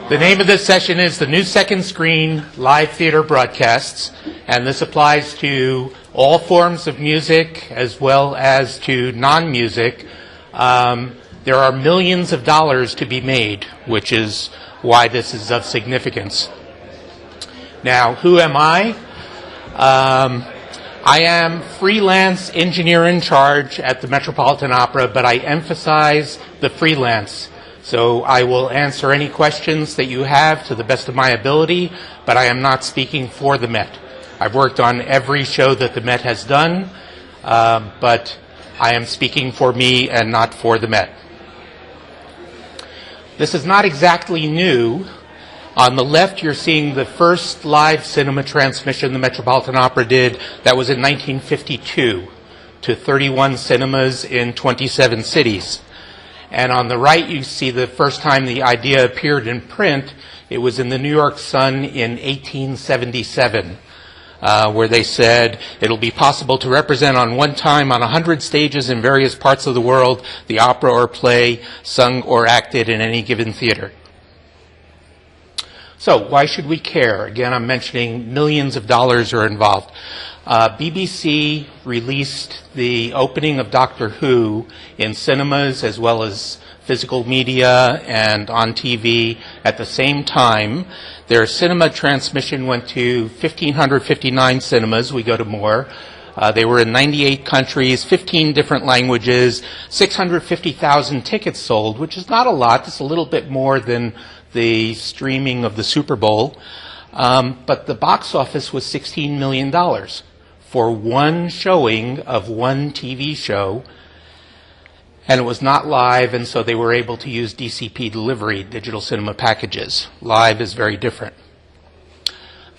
The name of this session is the New Second Screen Live Theater Broadcasts, and this applies to all forms of music as well as to non-music. There are millions of dollars to be made, which is why this is of significance. Now, who am I? I am freelance engineer in charge at the Metropolitan Opera, but I emphasize the freelance. So I will answer any questions that you have to the best of my ability, but I am not speaking for the Met. I've worked on every show that the Met has done, but I am speaking for me and not for the Met. This is not exactly new. On the left, you're seeing the first live cinema transmission the Metropolitan Opera did. That was in 1952 to 31 cinemas in 27 cities. And on the right, you see the first time the idea appeared in print. It was in the New York Sun in 1877, where they said it'll be possible to represent on one time on 100 stages in various parts of the world the opera or play sung or acted in any given theater. So why should we care? Again, I'm mentioning millions of dollars are involved. BBC released the opening of Doctor Who in cinemas as well as physical media and on TV at the same time. Their cinema transmission went to 1,559 cinemas. We go to more. They were in 98 countries, 15 different languages, 650,000 tickets sold, which is not a lot. It's a little bit more than the streaming of the Super Bowl. But the box office was $16 million for one showing of one TV show. And it was not live, and so they were able to use DCP delivery, digital cinema packages. Live is very different.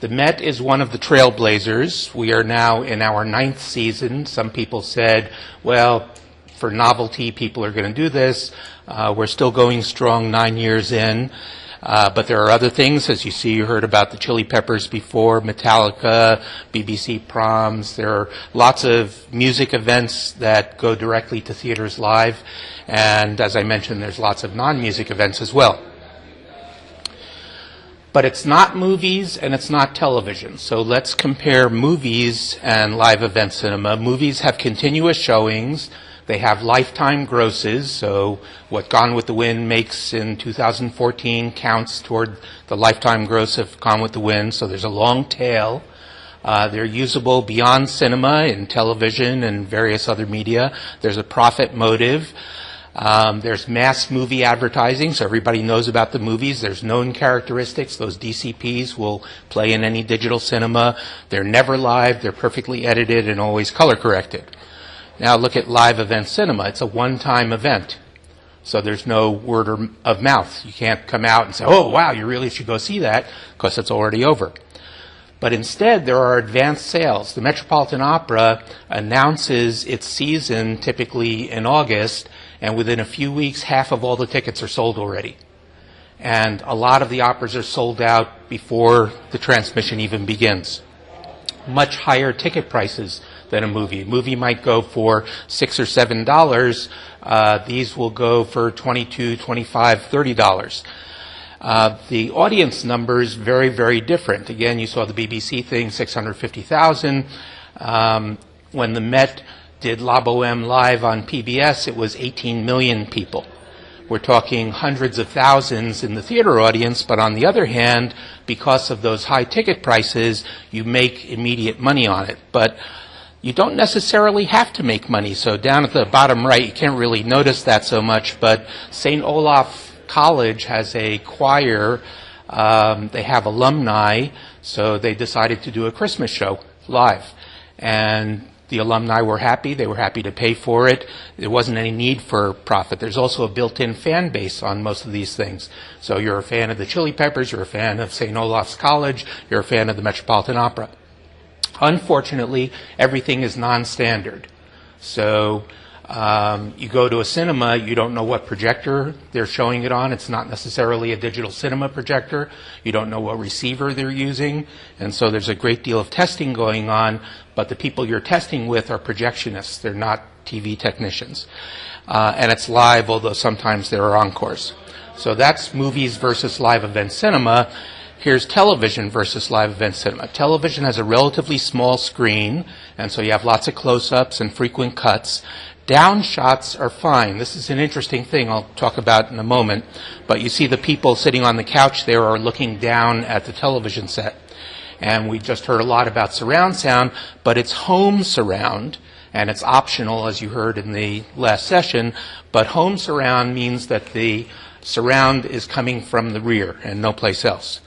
The Met is one of the trailblazers. We are now in our 9th season. Some people said, well, for novelty, people are going to do this. We're still going strong 9 years in. But there are other things. As you see, you heard about the Chili Peppers before, Metallica, BBC Proms. There are lots of music events that go directly to theaters live. And as I mentioned, there's lots of non-music events as well. But it's not movies and it's not television. So let's compare movies and live event cinema. Movies have continuous showings. They have lifetime grosses, so what Gone with the Wind makes in 2014 counts toward the lifetime gross of Gone with the Wind, so there's a long tail. They're usable beyond cinema in television and various other media. There's a profit motive. There's mass movie advertising, so everybody knows about the movies. There's known characteristics. Those DCPs will play in any digital cinema. They're never live. They're perfectly edited and always color corrected. Now look at live event cinema. It's a one-time event. So there's no word of mouth. You can't come out and say, oh, wow, you really should go see that, because it's already over. But instead, there are advanced sales. The Metropolitan Opera announces its season typically in August, and within a few weeks, half of all the tickets are sold already. And a lot of the operas are sold out before the transmission even begins. Much higher ticket prices than a movie. A movie might go for $6 or $7. These will go for $22, $25, $30. The audience numbers very, very different. Again, you saw the BBC thing, 650,000. When the Met did La Boheme live on PBS, it was 18 million people. We're talking hundreds of thousands in the theater audience, but on the other hand, because of those high ticket prices, you make immediate money on it. But you don't necessarily have to make money. So down at the bottom right, you can't really notice that so much, but St. Olaf College has a choir. They have alumni, so they decided to do a Christmas show live. And the alumni were happy. They were happy to pay for it. There wasn't any need for profit. There's also a built-in fan base on most of these things. So you're a fan of the Chili Peppers, you're a fan of St. Olaf's College, you're a fan of the Metropolitan Opera. Unfortunately, everything is non-standard. So you go to a cinema, you don't know what projector they're showing it on. It's not necessarily a digital cinema projector. You don't know what receiver they're using. And so there's a great deal of testing going on, but the people you're testing with are projectionists. They're not TV technicians. And it's live, although sometimes there are encores. So that's movies versus live event cinema. Here's television versus live event cinema. Television has a relatively small screen, and so you have lots of close-ups and frequent cuts. Down shots are fine. This is an interesting thing I'll talk about in a moment, but you see the people sitting on the couch there are looking down at the television set. And we just heard a lot about surround sound, but it's home surround, and it's optional, as you heard in the last session, but home surround means that the surround is coming from the rear and no place else.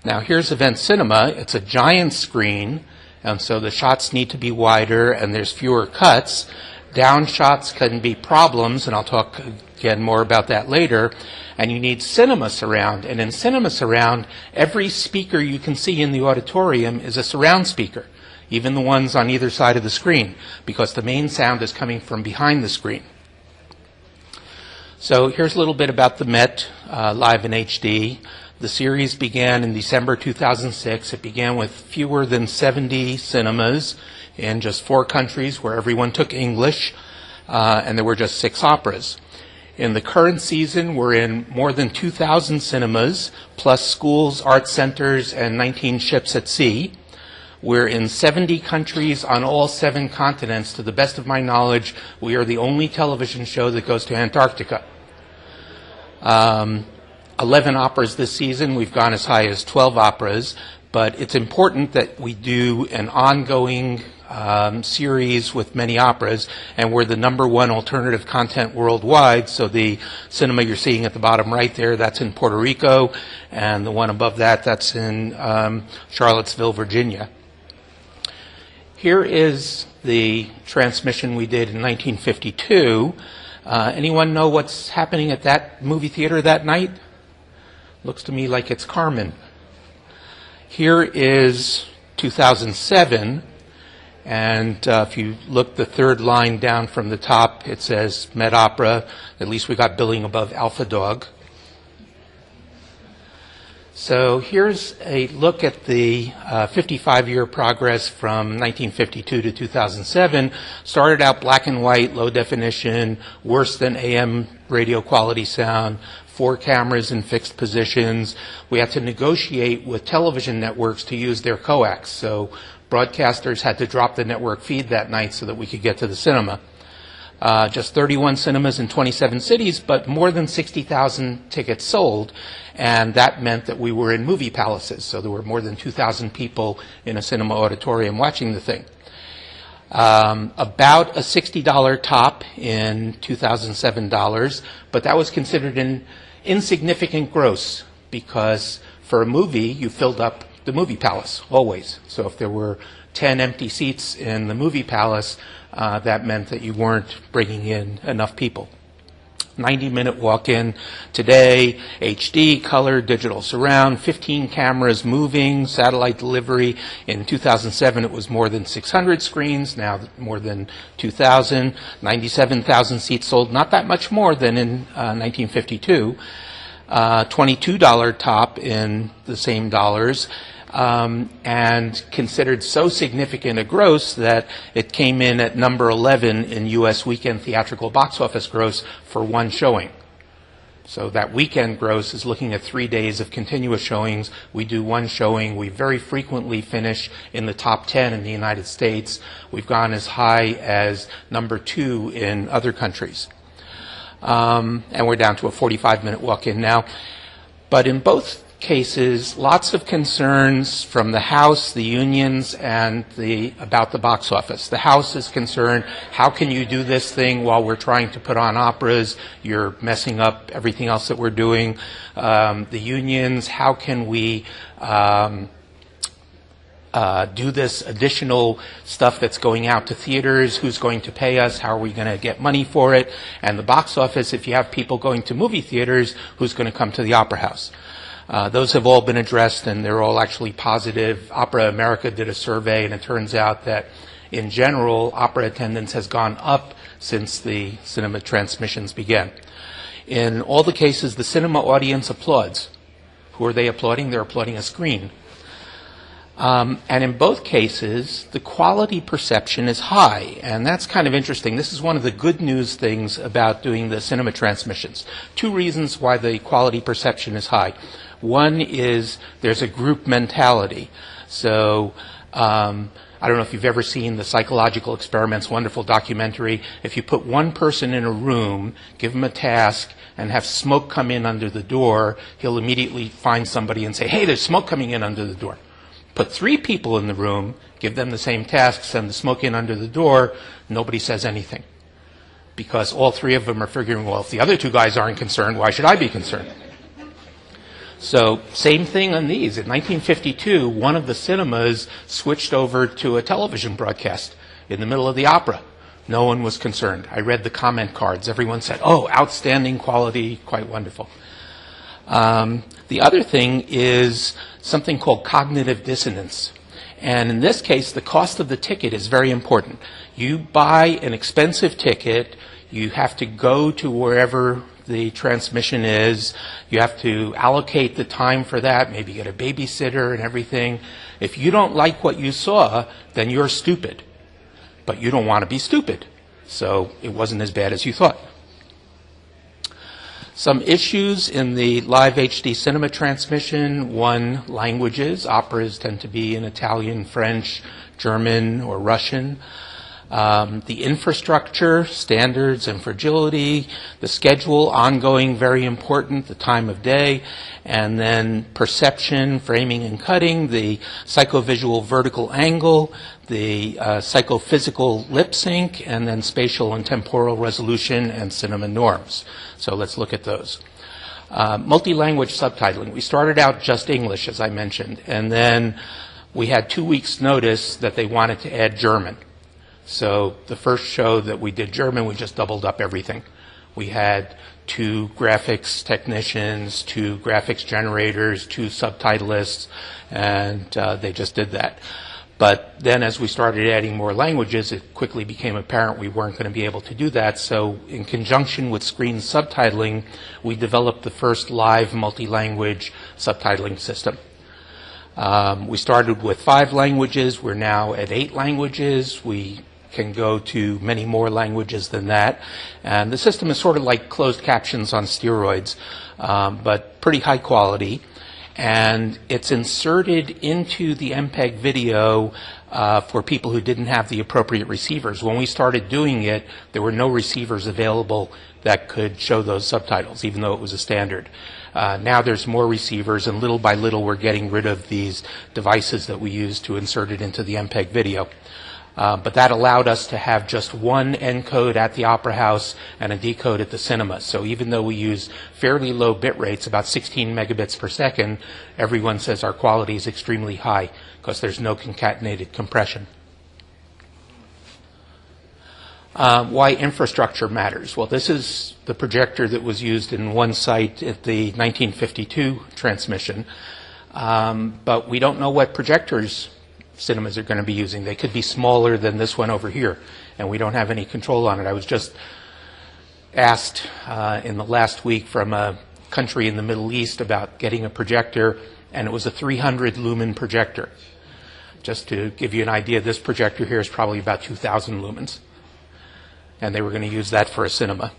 Now here's event cinema. It's a giant screen, and so the shots need to be wider and there's fewer cuts. Down shots can be problems, and I'll talk again more about that later. And you need cinema surround, and in cinema surround, every speaker you can see in the auditorium is a surround speaker, even the ones on either side of the screen, because the main sound is coming from behind the screen. So here's a little bit about the Met Live in HD. The series began in December 2006. It began with fewer than 70 cinemas in just 4 countries where everyone took English, and there were just 6 operas. In the current season, we're in more than 2,000 cinemas, plus schools, art centers, and 19 ships at sea. We're in 70 countries on all 7 continents. To the best of my knowledge, we are the only television show that goes to Antarctica. 11 operas this season. We've gone as high as 12 operas, but it's important that we do an ongoing series with many operas, and we're the #1 alternative content worldwide. So the cinema you're seeing at the bottom right there, that's in Puerto Rico, and the one above that, that's in Charlottesville, Virginia. Here is the transmission we did in 1952. Anyone know what's happening at that movie theater that night? Looks to me like it's Carmen. Here is 2007, and if you look the third line down from the top, it says Met Opera. At least we got billing above Alpha Dog. So here's a look at the 55-year progress from 1952 to 2007. Started out black and white, low definition, worse than AM radio quality sound, 4 cameras in fixed positions. We had to negotiate with television networks to use their coax. So broadcasters had to drop the network feed that night so that we could get to the cinema. Just 31 cinemas in 27 cities, but more than 60,000 tickets sold, and that meant that we were in movie palaces, so there were more than 2,000 people in a cinema auditorium watching the thing. About a $60 top in 2007 dollars, but that was considered an insignificant gross, because for a movie, you filled up the movie palace, always. So if there were 10 empty seats in the movie palace, that meant that you weren't bringing in enough people. 90-minute walk-in today, HD, color, digital surround, 15 cameras moving, satellite delivery. In 2007, it was more than 600 screens, now more than 2,000, 97,000 seats sold, not that much more than in 1952. $22 top in the same dollars. And considered so significant a gross that it came in at number 11 in U.S. weekend theatrical box office gross for one showing. So that weekend gross is looking at 3 days of continuous showings. We do one showing. We very frequently finish in the top 10 in the United States. We've gone as high as number 2 in other countries. And we're down to a 45-minute walk-in now. But in both cases, lots of concerns from the House, the unions, and about the box office. The House is concerned, how can you do this thing while we're trying to put on operas? You're messing up everything else that we're doing. The unions, how can we do this additional stuff that's going out to theaters? Who's going to pay us? How are we going to get money for it? And the box office, if you have people going to movie theaters, who's going to come to the Opera House? Those have all been addressed, and they're all actually positive. Opera America did a survey, and it turns out that, in general, opera attendance has gone up since the cinema transmissions began. In all the cases, the cinema audience applauds. Who are they applauding? They're applauding a screen. And in both cases, the quality perception is high, and that's kind of interesting. This is one of the good news things about doing the cinema transmissions. Two reasons why the quality perception is high. One is there's a group mentality. So I don't know if you've ever seen the Psychological Experiments wonderful documentary. If you put one person in a room, give him a task, and have smoke come in under the door, he'll immediately find somebody and say, hey, there's smoke coming in under the door. Put 3 people in the room, give them the same task, send the smoke in under the door, nobody says anything. Because all 3 of them are figuring, well, if the other 2 guys aren't concerned, why should I be concerned? So same thing on these. In 1952, one of the cinemas switched over to a television broadcast in the middle of the opera. No one was concerned. I read the comment cards. Everyone said, oh, outstanding quality, quite wonderful. The other thing is something called cognitive dissonance. And in this case, the cost of the ticket is very important. You buy an expensive ticket, you have to go to wherever the transmission is, you have to allocate the time for that, maybe get a babysitter and everything. If you don't like what you saw, then you're stupid. But you don't want to be stupid. So it wasn't as bad as you thought. Some issues in the live HD cinema transmission. One, languages. Operas tend to be in Italian, French, German, or Russian. The infrastructure, standards and fragility. The schedule, ongoing, very important. The time of day. And then perception, framing and cutting. The psychovisual vertical angle. The psychophysical lip sync. And then spatial and temporal resolution and cinema norms. So let's look at those. Multi-language subtitling. We started out just English, as I mentioned, and then we had 2 weeks' notice that they wanted to add German. So the first show that we did German, we just doubled up everything. We had 2 graphics technicians, 2 graphics generators, 2 subtitlists, and they just did that. But then as we started adding more languages, it quickly became apparent we weren't going to be able to do that. So in conjunction with screen subtitling, we developed the first live multi-language subtitling system. We started with 5 languages. We're now at 8 languages. We can go to many more languages than that. And the system is sort of like closed captions on steroids, but pretty high quality. And it's inserted into the MPEG video for people who didn't have the appropriate receivers. When we started doing it, there were no receivers available that could show those subtitles, even though it was a standard. Now there's more receivers, and little by little we're getting rid of these devices that we use to insert it into the MPEG video. But that allowed us to have just one encode at the Opera House and a decode at the cinema. So even though we use fairly low bit rates, about 16 megabits per second, everyone says our quality is extremely high because there's no concatenated compression. Why infrastructure matters. Well, this is the projector that was used in one site at the 1952 transmission. But we don't know what projectors cinemas are going to be using. They could be smaller than this one over here, and we don't have any control on it. I was just asked in the last week from a country in the Middle East about getting a projector, and it was a 300 lumen projector. Just to give you an idea, this projector here is probably about 2,000 lumens, and they were going to use that for a cinema.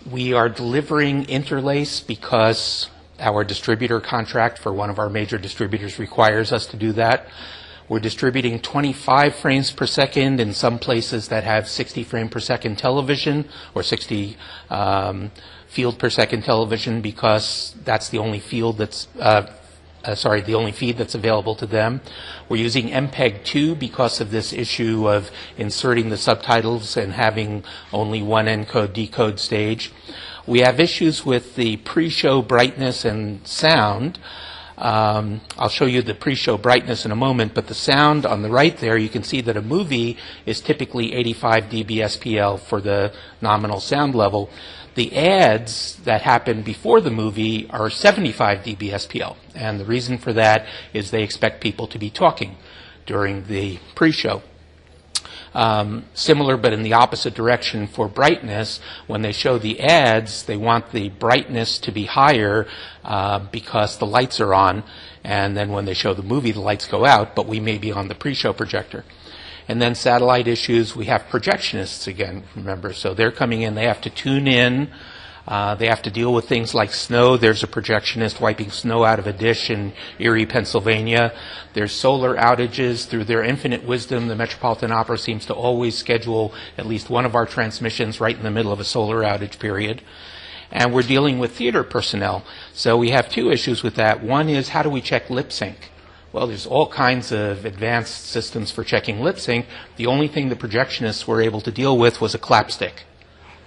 We are delivering interlace because our distributor contract for one of our major distributors requires us to do that. We're distributing 25 frames per second in some places that have 60 frame per second television or 60 field per second television because that's the only field that's the only feed that's available to them. We're using MPEG-2 because of this issue of inserting the subtitles and having only one encode decode stage. We have issues with the pre-show brightness and sound. I'll show you the pre-show brightness in a moment, but the sound on the right there, you can see that a movie is typically 85 dB SPL for the nominal sound level. The ads that happen before the movie are 75 dB SPL, and the reason for that is they expect people to be talking during the pre-show. Similar but in the opposite direction for brightness. When they show the ads, they want the brightness to be higher because the lights are on, and then when they show the movie, the lights go out, but we may be on the pre-show projector. And then satellite issues, we have projectionists again, remember. So they're coming in, they have to tune in. They have to deal with things like snow. There's a projectionist wiping snow out of a dish in Erie, Pennsylvania. There's solar outages. Through their infinite wisdom, the Metropolitan Opera seems to always schedule at least one of our transmissions right in the middle of a solar outage period. And we're dealing with theater personnel. So we have two issues with that. One is, how do we check lip sync? Well, there's all kinds of advanced systems for checking lip sync. The only thing the projectionists were able to deal with was a clapstick.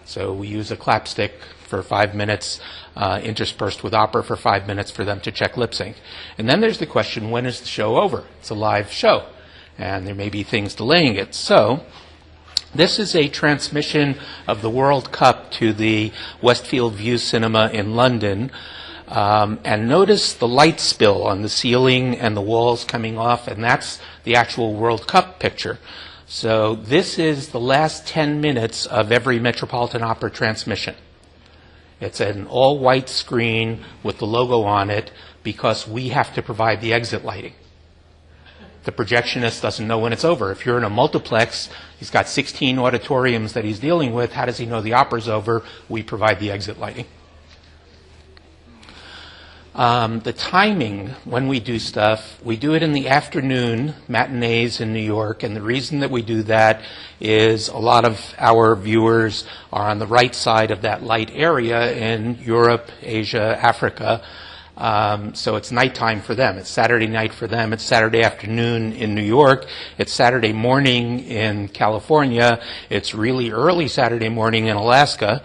So we use a clapstick for 5 minutes, interspersed with opera for 5 minutes for them to check lip sync. And then there's the question, when is the show over? It's a live show, and there may be things delaying it. So this is a transmission of the World Cup to the Westfield View Cinema in London. And notice the light spill on the ceiling and the walls coming off, and that's the actual World Cup picture. So this is the last 10 minutes of every Metropolitan Opera transmission. It's an all-white screen with the logo on it because we have to provide the exit lighting. The projectionist doesn't know when it's over. If you're in a multiplex, he's got 16 auditoriums that he's dealing with. How does he know the opera's over? We provide the exit lighting. The timing when we do stuff, we do it in the afternoon, matinees in New York, and the reason that we do that is a lot of our viewers are on the right side of that light area in Europe, Asia, Africa, so it's nighttime for them. It's Saturday night for them. It's Saturday afternoon in New York. It's Saturday morning in California. It's really early Saturday morning in Alaska.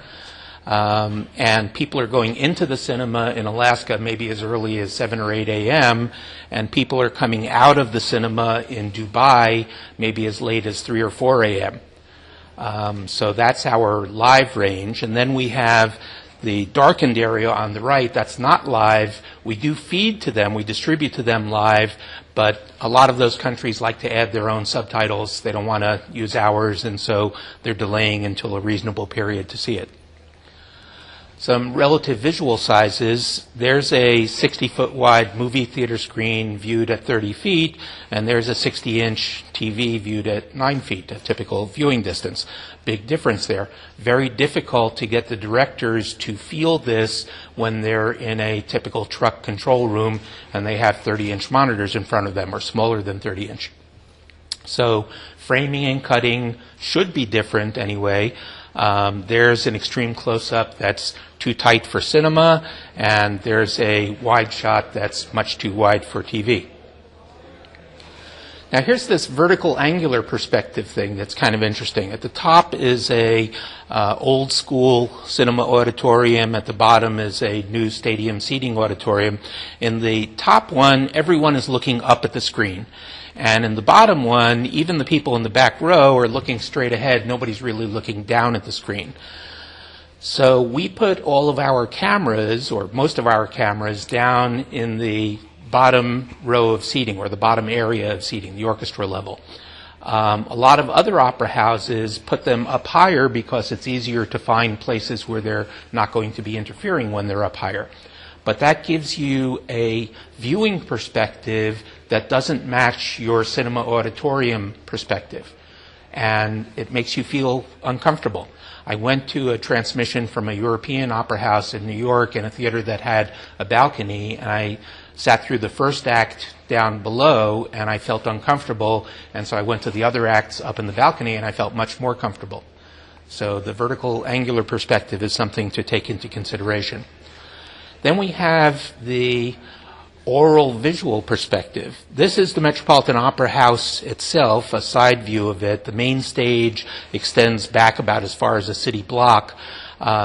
And people are going into the cinema in Alaska maybe as early as 7 or 8 a.m., and people are coming out of the cinema in Dubai maybe as late as 3 or 4 a.m. So that's our live range. And then we have the darkened area on the right. That's not live. We do feed to them. We distribute to them live, but a lot of those countries like to add their own subtitles. They don't want to use ours, and so they're delaying until a reasonable period to see it. Some relative visual sizes. There's a 60-foot wide movie theater screen viewed at 30 feet, and there's a 60-inch TV viewed at 9 feet, a typical viewing distance. Big difference there. Very difficult to get the directors to feel this when they're in a typical truck control room and they have 30-inch monitors in front of them, or smaller than 30-inch. So framing and cutting should be different anyway. There's an extreme close-up that's too tight for cinema, and there's a wide shot that's much too wide for TV. Now here's this vertical angular perspective thing that's kind of interesting. At the top is a old school cinema auditorium. At the bottom is a new stadium seating auditorium. In the top one, everyone is looking up at the screen. And in the bottom one, even the people in the back row are looking straight ahead. Nobody's really looking down at the screen. So we put all of our cameras, or most of our cameras, down in the bottom row of seating, or the bottom area of seating, the orchestra level. A lot of other opera houses put them up higher because it's easier to find places where they're not going to be interfering when they're up higher. But that gives you a viewing perspective that doesn't match your cinema auditorium perspective. And it makes you feel uncomfortable. I went to a transmission from a European opera house in New York in a theater that had a balcony, and I sat through the first act down below, and I felt uncomfortable, and so I went to the other acts up in the balcony, and I felt much more comfortable. So the vertical angular perspective is something to take into consideration. Then we have the oral visual perspective. This is the Metropolitan Opera House itself, a side view of it. The main stage extends back about as far as a city block.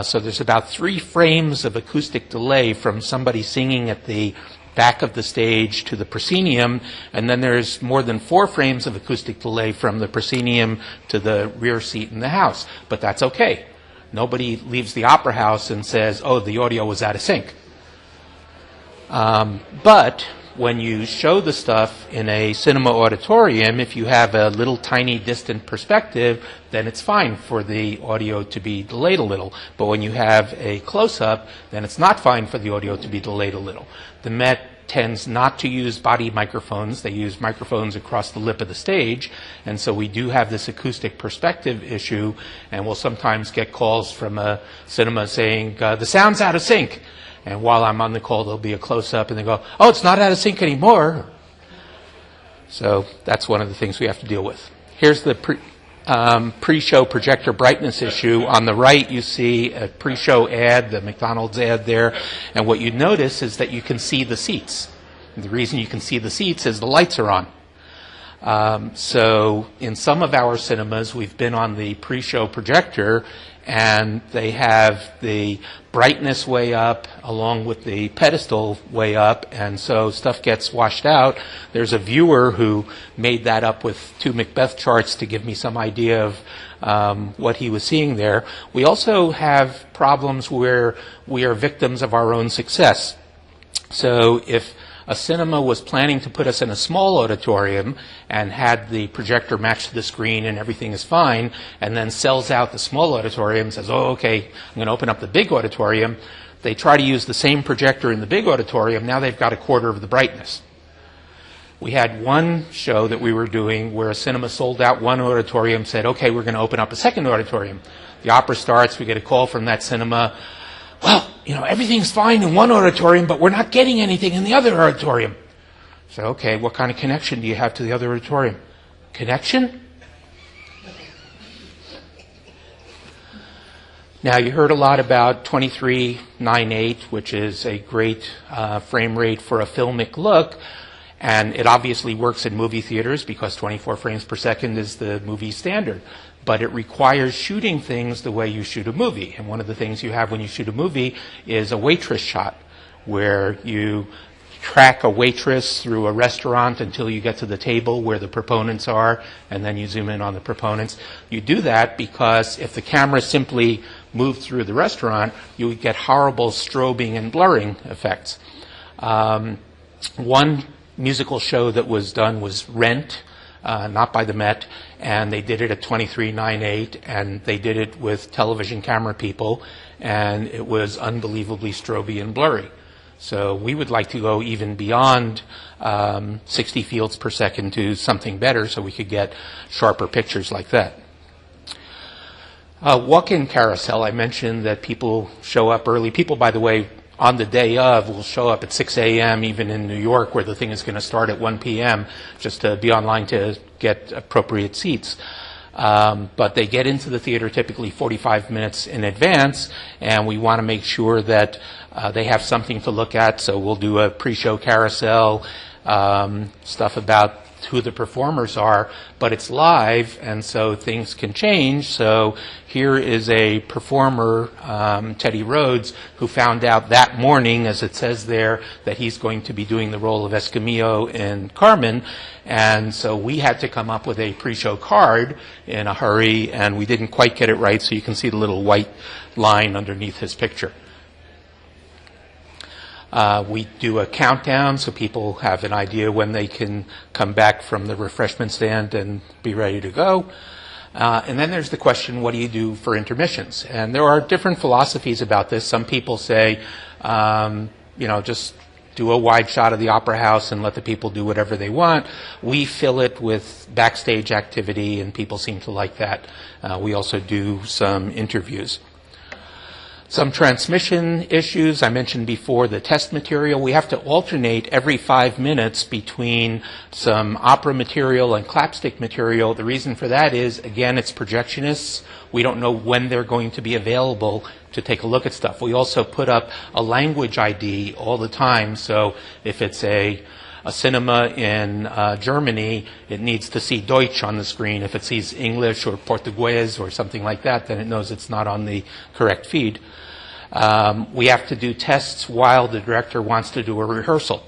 So there's about 3 frames of acoustic delay from somebody singing at the back of the stage to the proscenium, and then there's more than 4 frames of acoustic delay from the proscenium to the rear seat in the house. But that's okay. Nobody leaves the opera house and says, oh, the audio was out of sync. But when you show the stuff in a cinema auditorium, if you have a little tiny distant perspective, then it's fine for the audio to be delayed a little. But when you have a close-up, then it's not fine for the audio to be delayed a little. The Met tends not to use body microphones. They use microphones across the lip of the stage, and so we do have this acoustic perspective issue, and we'll sometimes get calls from a cinema saying, the sound's out of sync. And while I'm on the call, there'll be a close-up, and they go, oh, it's not out of sync anymore. So that's one of the things we have to deal with. Here's the pre-show projector brightness issue. On the right, you see a pre-show ad, the McDonald's ad there, and what you notice is that you can see the seats. And the reason you can see the seats is the lights are on. So in some of our cinemas, we've been on the pre-show projector, and they have the brightness way up along with the pedestal way up, and so stuff gets washed out. There's a viewer who made that up with two Macbeth charts to give me some idea of what he was seeing there. We also have problems where we are victims of our own success. So if a cinema was planning to put us in a small auditorium and had the projector match the screen and everything is fine, and then sells out the small auditorium, says, oh, okay, I'm going to open up the big auditorium. They try to use the same projector in the big auditorium. Now they've got a quarter of the brightness. We had one show that we were doing where a cinema sold out one auditorium, said, okay, we're going to open up a second auditorium. The opera starts, we get a call from that cinema, well, everything's fine in one auditorium, but we're not getting anything in the other auditorium. So, okay, what kind of connection do you have to the other auditorium? Connection? Now, you heard a lot about 2398, which is a great frame rate for a filmic look, and it obviously works in movie theaters because 24 frames per second is the movie standard. But it requires shooting things the way you shoot a movie. And one of the things you have when you shoot a movie is a waitress shot, where you track a waitress through a restaurant until you get to the table where the proponents are, and then you zoom in on the proponents. You do that because if the camera simply moved through the restaurant, you would get horrible strobing and blurring effects. One musical show that was done was Rent, not by the Met, and they did it at 2398, and they did it with television camera people, and it was unbelievably stroby and blurry. So we would like to go even beyond 60 fields per second to something better so we could get sharper pictures like that. Walk-in carousel, I mentioned that people show up early. People, by the way, on the day of will show up at 6 a.m. even in New York, where the thing is going to start at 1 p.m. just to be online to get appropriate seats. But they get into the theater typically 45 minutes in advance, and we want to make sure that they have something to look at. So we'll do a pre-show carousel, stuff about who the performers are, but it's live, and so things can change. So here is a performer, Teddy Rhodes, who found out that morning, as it says there, that he's going to be doing the role of Escamillo in Carmen, and so we had to come up with a pre-show card in a hurry, and we didn't quite get it right, so you can see the little white line underneath his picture. We do a countdown so people have an idea when they can come back from the refreshment stand and be ready to go. And then there's the question, what do you do for intermissions? And there are different philosophies about this. Some people say, just do a wide shot of the opera house and let the people do whatever they want. We fill it with backstage activity, and people seem to like that. We also do some interviews. Some transmission issues. I mentioned before the test material. We have to alternate every 5 minutes between some opera material and clapstick material. The reason for that is, again, it's projectionists. We don't know when they're going to be available to take a look at stuff. We also put up a language ID all the time. So if it's a cinema in Germany, it needs to see Deutsch on the screen. If it sees English or Portuguese or something like that, then it knows it's not on the correct feed. We have to do tests while the director wants to do a rehearsal.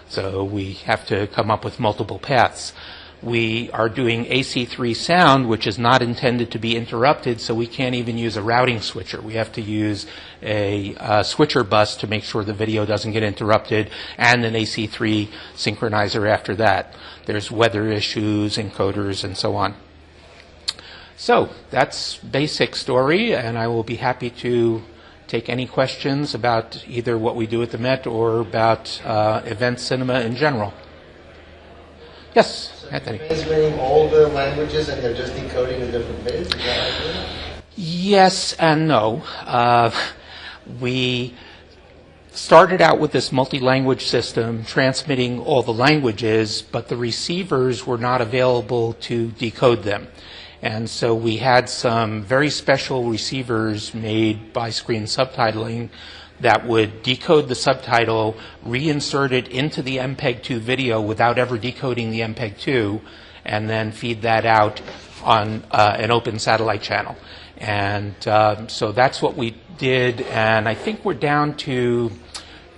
So we have to come up with multiple paths. we are doing AC3 sound, which is not intended to be interrupted, so we can't even use a routing switcher. We have to use a switcher bus to make sure the video doesn't get interrupted, and an AC3 synchronizer after that. There's weather issues, encoders, and so on. So that's basic story, and I will be happy to take any questions about either what we do at the Met or about event cinema in general. Yes? Anthony. Translating all the languages and they're just decoding the different bits? Is that accurate? Yes and no. We started out with this multi-language system transmitting all the languages, but the receivers were not available to decode them. And so we had some very special receivers made by Screen Subtitling that would decode the subtitle, reinsert it into the MPEG-2 video without ever decoding the MPEG-2, and then feed that out on an open satellite channel. And so that's what we did, and I think we're down to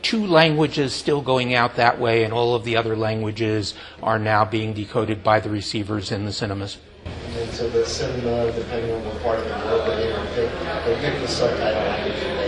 2 languages still going out that way, and all of the other languages are now being decoded by the receivers in the cinemas. And then so the cinema, depending on what part of the world they're in, they pick the subtitle language today.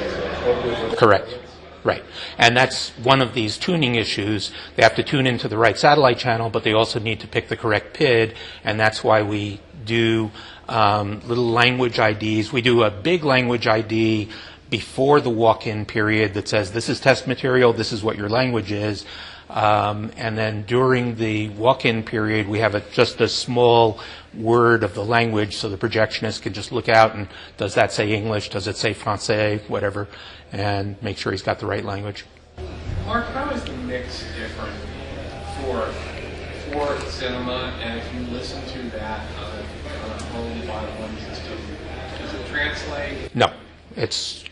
Correct. Right. And that's one of these tuning issues. They have to tune into the right satellite channel, but they also need to pick the correct PID, and that's why we do little language IDs. We do a big language ID before the walk-in period that says, this is test material, this is what your language is. And then during the walk-in period, we have just a small word of the language so the projectionist can just look out and does that say English, does it say Francais, whatever, and make sure he's got the right language. Mark, how is the mix different for cinema, and if you listen to that on a home by-one system, does it translate? No, it's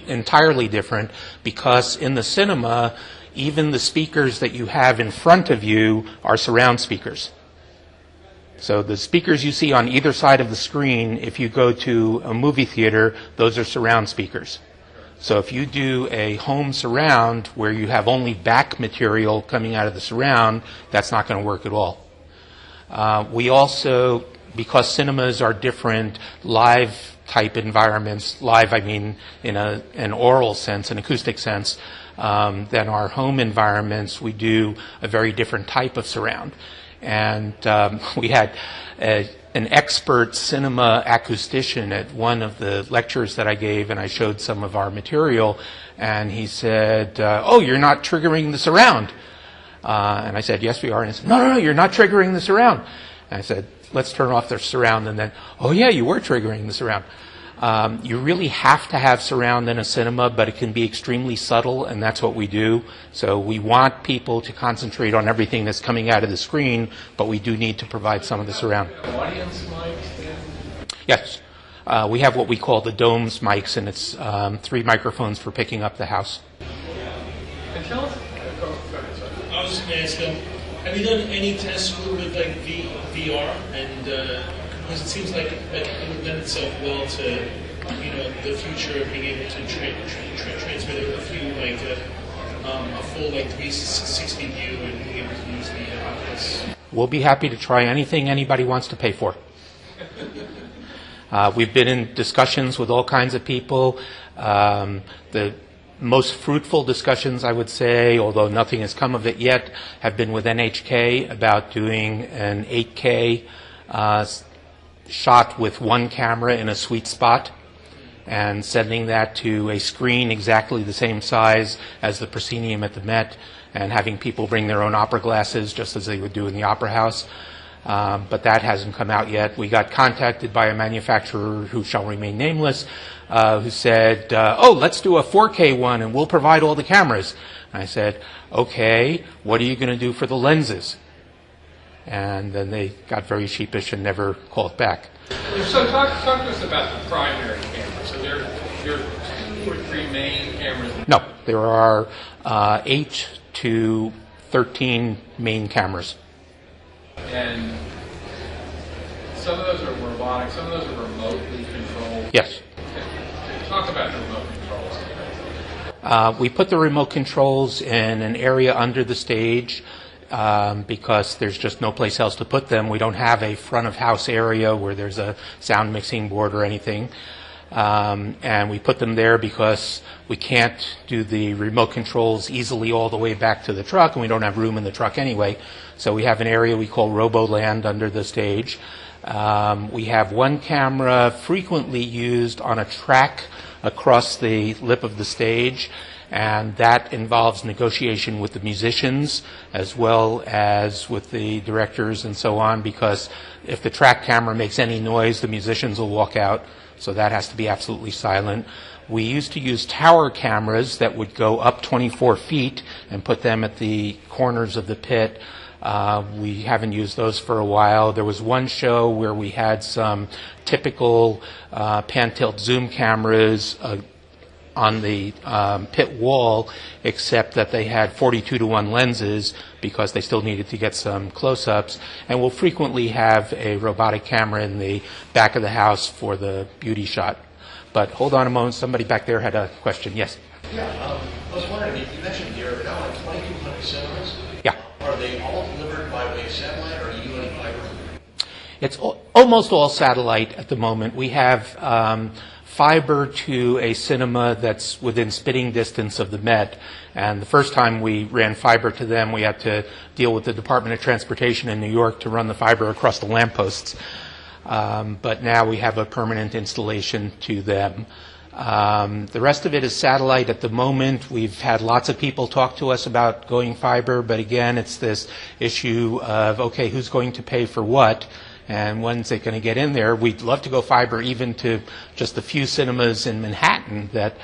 entirely different, because in the cinema, even the speakers that you have in front of you are surround speakers. So the speakers you see on either side of the screen, if you go to a movie theater, those are surround speakers. So if you do a home surround where you have only back material coming out of the surround, that's not going to work at all. We also, because cinemas are different live type environments, live I mean in an oral sense, an acoustic sense, than our home environments, we do a very different type of surround. And we had an expert cinema acoustician at one of the lectures that I gave, and I showed some of our material, and he said, oh, you're not triggering the surround. And I said, yes, we are. And he said, no, you're not triggering the surround. And I said, let's turn off the surround. And then, oh, yeah, you were triggering the surround. You really have to have surround in a cinema, but it can be extremely subtle, and that's what we do. So we want people to concentrate on everything that's coming out of the screen, but we do need to provide some of the surround. Audience mics then? Yes. We have what we call the domes mics, and it's 3 microphones for picking up the house. And tell us, I was just going to ask them, have you done any tests with like VR and because it seems like it would lend itself well to the future of being able to transmit a few like a full like 360 view and being able to use the outputs. We'll be happy to try anything anybody wants to pay for. We've been in discussions with all kinds of people. The most fruitful discussions, I would say, although nothing has come of it yet, have been with NHK about doing an 8K shot with one camera in a sweet spot and sending that to a screen exactly the same size as the proscenium at the Met, and having people bring their own opera glasses just as they would do in the Opera House. But that hasn't come out yet. We got contacted by a manufacturer who shall remain nameless, who said, oh, let's do a 4K one and we'll provide all the cameras. And I said, okay, what are you going to do for the lenses? And then they got very sheepish and never called back. So talk to us about the primary camera. So there are 2 or 3 main cameras. No, there are 8 to 13 main cameras. And some of those are robotic, some of those are remotely controlled. Yes. Talk about the remote controls. We put the remote controls in an area under the stage. because there's just no place else to put them. We don't have a front of house area where there's a sound mixing board or anything. And we put them there because we can't do the remote controls easily all the way back to the truck, and we don't have room in the truck anyway. So we have an area we call Roboland under the stage. We have one camera frequently used on a track across the lip of the stage, and that involves negotiation with the musicians as well as with the directors and so on, because if the track camera makes any noise, the musicians will walk out, so that has to be absolutely silent. We used to use tower cameras that would go up 24 feet and put them at the corners of the pit. We haven't used those for a while. There was one show where we had some typical pan-tilt zoom cameras on the pit wall, except that they had 42:1 lenses because they still needed to get some close-ups. And we'll frequently have a robotic camera in the back of the house for the beauty shot. But hold on a moment. Somebody back there had a question. Yes? Yeah, I was wondering, you mentioned there are now like 2,200 cinemas. Yeah. Are they all delivered by way of satellite, or are you doing fiber? It's almost all satellite at the moment. We have fiber to a cinema that's within spitting distance of the Met. And the first time we ran fiber to them, we had to deal with the Department of Transportation in New York to run the fiber across the lampposts. But now we have a permanent installation to them. The rest of it is satellite at the moment. We've had lots of people talk to us about going fiber, but again, it's this issue of, okay, who's going to pay for what? And when's it going to get in there? We'd love to go fiber even to just a few cinemas in Manhattan that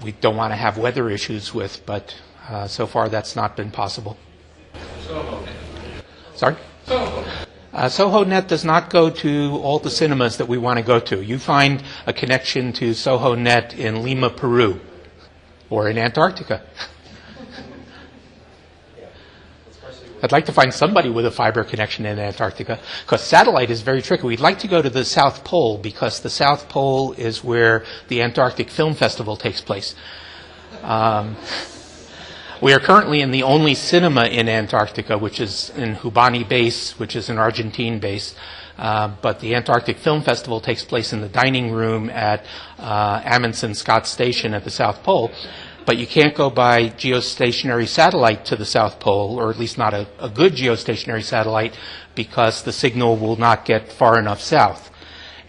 we don't want to have weather issues with, but so far that's not been possible. Sorry? SohoNet does not go to all the cinemas that we want to go to. You find a connection to SohoNet in Lima, Peru, or in Antarctica. I'd like to find somebody with a fiber connection in Antarctica, because satellite is very tricky. We'd like to go to the South Pole, because the South Pole is where the Antarctic Film Festival takes place. We are currently in the only cinema in Antarctica, which is in Hubani Base, which is an Argentine base. But the Antarctic Film Festival takes place in the dining room at Amundsen Scott Station at the South Pole. But you can't go by geostationary satellite to the South Pole, or at least not a good geostationary satellite, because the signal will not get far enough south.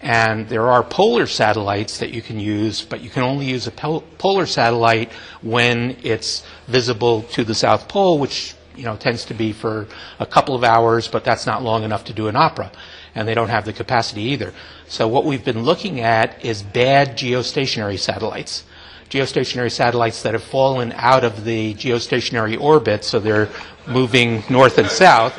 And there are polar satellites that you can use, but you can only use a polar satellite when it's visible to the South Pole, which tends to be for a couple of hours, but that's not long enough to do an opera. And they don't have the capacity either. So what we've been looking at is bad geostationary satellites. Geostationary satellites that have fallen out of the geostationary orbit, so they're moving north and south.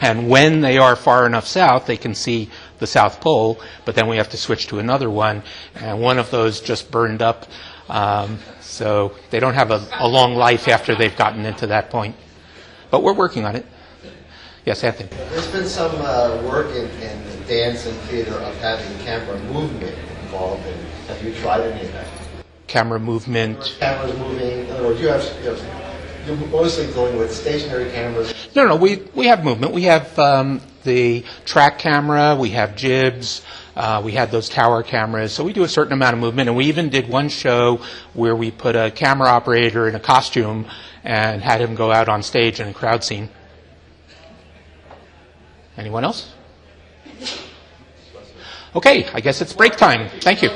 And when they are far enough south, they can see the South Pole, but then we have to switch to another one. And one of those just burned up, so they don't have a long life after they've gotten into that point. But we're working on it. Yes, Anthony? There's been some work in dance and theater of having camera movement involved in. Have you tried any of that? Camera movement. Cameras moving, or you're mostly dealing with stationary cameras. No, we have movement. We have the track camera, we have jibs, we had those tower cameras, so we do a certain amount of movement, and we even did one show where we put a camera operator in a costume and had him go out on stage in a crowd scene. Anyone else? Okay, I guess it's break time. Thank you.